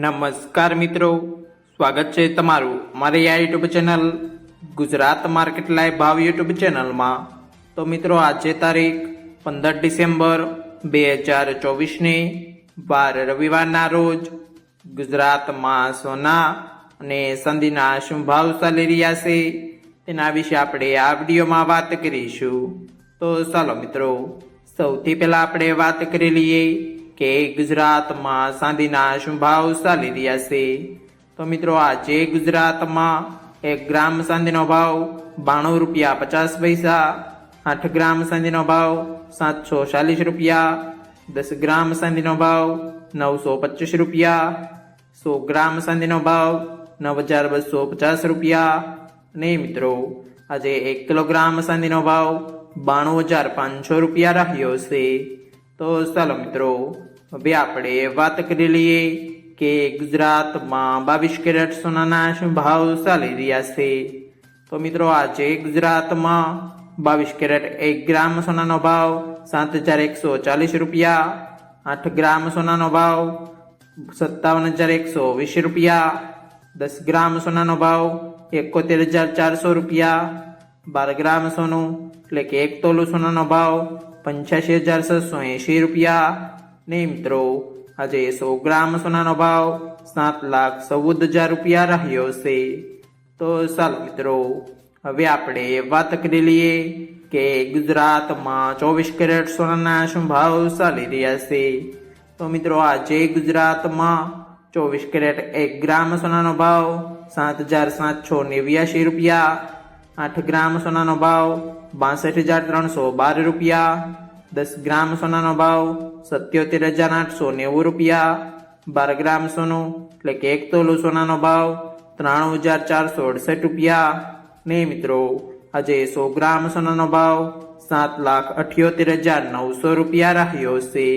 નમસ્કાર મિત્રો, સ્વાગત છે તમારું મારી આ YouTube channel Gujarat market live ભાવ યુટ્યુબ ચેનલમાં। તો મિત્રો આજે તારીખ 15 ડિસેમ્બર 2024ની વાર રવિવારના રોજ ગુજરાતમાં સોના અને ચાંદીના શું ભાવ ચાલી રહ્યા છે તેના વિશે આપણે આ વિડીયોમાં વાત કરીશું। તો ચાલો મિત્રો, સૌથી પહેલા આપણે વાત કરી લઈએ કે ગુજરાતમાં ચાંદીના શું ભાવ ચાલી રહ્યા છે। તો મિત્રો આજે ગુજરાતમાં 1 ગ્રામ ચાંદીનો ભાવ 92 રૂપિયા 50 પૈસા, 8 ગ્રામ ચાંદીનો ભાવ 740 રૂપિયા, 10 ગ્રામ ચાંદીનો ભાવ 925 રૂપિયા, 100 ગ્રામ ચાંદીનો ભાવ 9250 રૂપિયા અને મિત્રો આજે 1 કિલોગ્રામ ચાંદીનો ભાવ 92500 રૂપિયા રહ્યો છે। તો ચાલો મિત્રો, હવે આપણે વાત કરી લઈએ કે ગુજરાતમાં 22 કેરેટ સોનાના શું ભાવ ચાલી રહ્યા છે। તો મિત્રો આજે ગુજરાતમાં 22 કેરેટ 1 ગ્રામ સોનાનો ભાવ 7140 રૂપિયા, 8 ગ્રામ સોનાનો ભાવ 57120 રૂપિયા, 10 ગ્રામ સોનાનો ભાવ 71400 રૂપિયા, 12 ગ્રામ સોનું એટલે કે 1 તોલું સોનાનો ભાવ 85680 રૂપિયા ને મિત્રો આજે 100 ગ્રામ સોનાનો ભાવ 7,14,000 રૂપિયા રહ્યો છે। તો ચાલો મિત્રો, હવે આપણે વાત કરી લઈએ કે ગુજરાતમાં 24 કેરેટ સોનાના શું ભાવ ચાલી રહ્યા છે। તો મિત્રો આજે ગુજરાતમાં 24 કેરેટ 1 ગ્રામ સોનાનો ભાવ 7,789 રૂપિયા, 8 ગ્રામ સોનાનો ભાવ 62,312 રૂપિયા, 10 ગ્રામ સોનાનો ભાવ 77,890 રૂપિયા, 12 ગ્રામ સોનું એટલે કે 1 તોલું સોનાનો ભાવ 93,468 રૂપિયા ને મિત્રો આજે 100 ગ્રામ સોનાનો ભાવ 7,78,900 રૂપિયા રહ્યો છે।